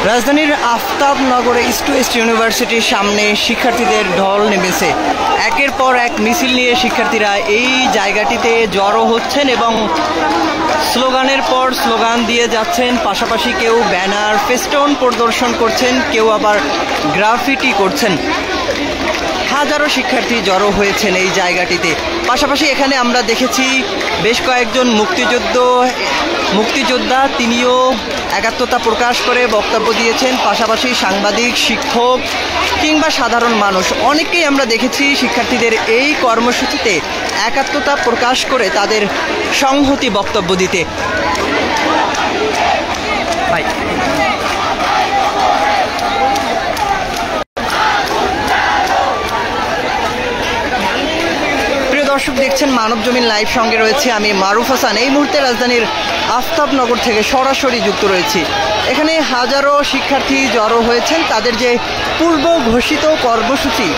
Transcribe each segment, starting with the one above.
রাজধানীর আফতাবনগরে east West ইউনিভার্সিটির সামনে শিক্ষার্থীদের ঢল নেমেছে। একের পর এক মিছিল নিয়ে শিক্ষার্থীরা এই জায়গাটিতে জড়ো হচ্ছেন এবং স্লোগানের পর স্লোগান দিয়ে যাচ্ছেন। পাশাপাশি কেউ ব্যানার ফেস্টুন প্রদর্শন করছেন, কেউ আবার গ্রাফিটি করছেন। হাজারো শিক্ষার্থী জড়ো হয়েছেন এই জায়গাটিতে। পাশাপাশি এখানে আমরা দেখেছি বেশ কয়েকজন মুক্তিযোদ্ধা তিনিও একাত্মতা প্রকাশ করে বক্তব্য দিয়েছেন। পাশাপাশি সাংবাদিক, শিক্ষক কিংবা সাধারণ মানুষ অনেকেই আমরা দেখেছি শিক্ষার্থীদের এই কর্মসূচিতে একাত্মতা প্রকাশ করে তাদের সংহতি বক্তব্য দিতে। দর্শক দেখছেন মানব জমিন লাইভ, সঙ্গে রয়েছে আমি মারুফ হাসান। এই মুহূর্তে রাজধানীর আফতাবনগর থেকে সরাসরি যুক্ত রয়েছি। এখানে হাজারো শিক্ষার্থী জড়ো হয়েছেন। তাদের যে পূর্ব ঘোষিত কর্মসূচি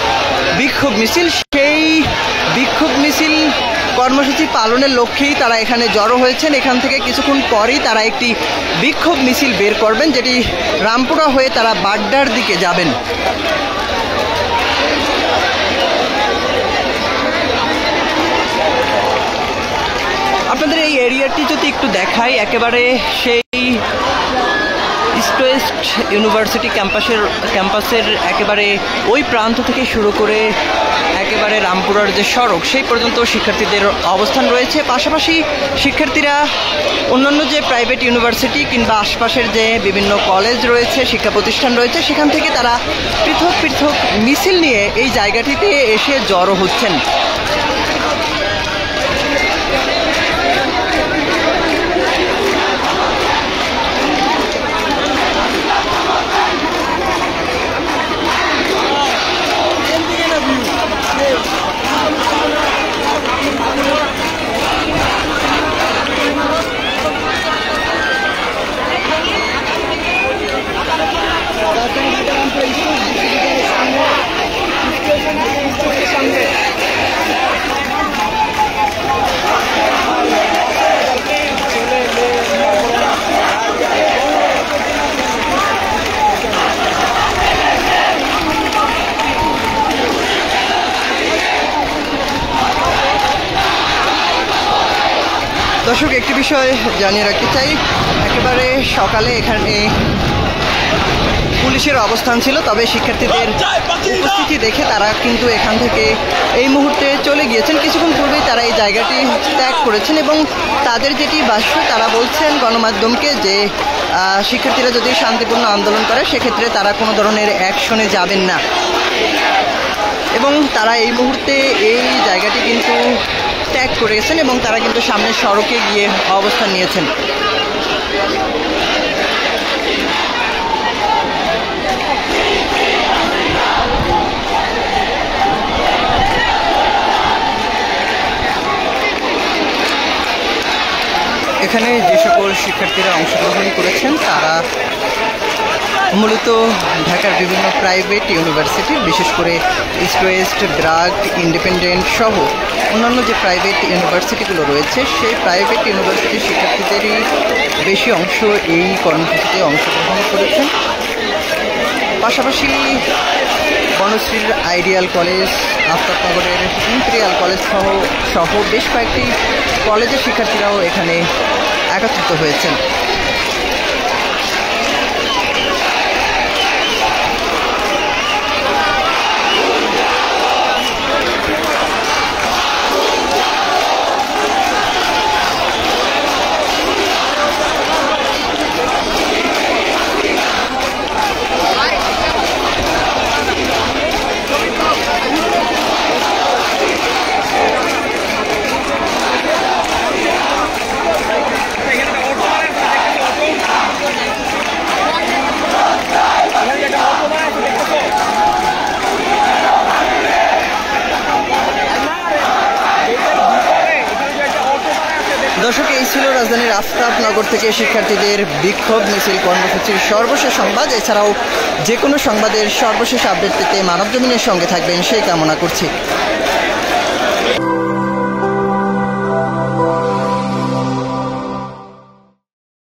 বিক্ষোভ মিছিল, সেই বিক্ষোভ মিছিল কর্মসূচি পালনের লক্ষ্যেই তারা এখানে জড়ো হয়েছেন। এখান থেকে কিছুক্ষণ পরেই তারা একটি বিক্ষোভ মিছিল বের করবেন, যেটি রামপুরা হয়ে তারা বাড্ডার দিকে যাবেন। আপনাদের এই এরিয়াটি যদি একটু দেখাই, একেবারে সেই ইস্ট ওয়েস্ট ইউনিভার্সিটি ক্যাম্পাসের একেবারে ওই প্রান্ত থেকে শুরু করে একেবারে রামপুরার যে সড়ক সেই পর্যন্ত শিক্ষার্থীদের অবস্থান রয়েছে। পাশাপাশি শিক্ষার্থীরা অন্যান্য যে প্রাইভেট ইউনিভার্সিটি কিংবা আশপাশের যে বিভিন্ন কলেজ রয়েছে, শিক্ষা প্রতিষ্ঠান রয়েছে, সেখান থেকে তারা পৃথক পৃথক মিছিল নিয়ে এই জায়গাটিতে এসে জড়ো হচ্ছেন। দর্শক একটি বিষয় জানিয়ে রাখতে চাই, একেবারে সকালে এখানে পুলিশের অবস্থান ছিল, তবে শিক্ষার্থীদের উপস্থিতি দেখে তারা কিন্তু এখান থেকে এই মুহূর্তে চলে গিয়েছেন। কিছুক্ষণ পূর্বেই তারা এই জায়গাটি ত্যাগ করেছেন এবং তাদের যেটি ভাষ্য, তারা বলছেন গণমাধ্যমকে যে শিক্ষার্থীরা যদি শান্তিপূর্ণ আন্দোলন করে সেক্ষেত্রে তারা কোনো ধরনের অ্যাকশনে যাবেন না এবং তারা এই মুহূর্তে এই জায়গাটি কিন্তু ত্যাগ করেছেন এবং তারা কিন্তু সামনের সড়কে গিয়ে অবস্থান নিয়েছেন। এখানে যে সকল শিক্ষার্থীরা অংশগ্রহণ করেছেন তারা মূলত ঢাকার বিভিন্ন প্রাইভেট ইউনিভার্সিটির, বিশেষ করে ইস্ট ওয়েস্ট, ব্র্যাক, ইন্ডিপেন্ডেন্ট সহ অন্যান্য যে প্রাইভেট ইউনিভার্সিটিগুলো রয়েছে সেই প্রাইভেট ইউনিভার্সিটির শিক্ষার্থীদেরই বেশি অংশ এই কর্মসূচিতে অংশগ্রহণ করেছেন। পাশাপাশি বনশ্রীর আইডিয়াল কলেজ, আফতাবনগরের ইম্পেরিয়াল কলেজ সহ বেশ কয়েকটি কলেজের শিক্ষার্থীরাও এখানে একত্রিত হয়েছেন। দর্শক, এই ছিল রাজধানীর আফতাবনগর থেকে শিক্ষার্থীদের বিক্ষোভ মিছিল কর্মসূচির সর্বশেষ সংবাদ। এছাড়াও যে কোনো সংবাদের সর্বশেষ আপডেট পেতে মানব জমিনের সঙ্গে থাকবেন সেই কামনা করছি।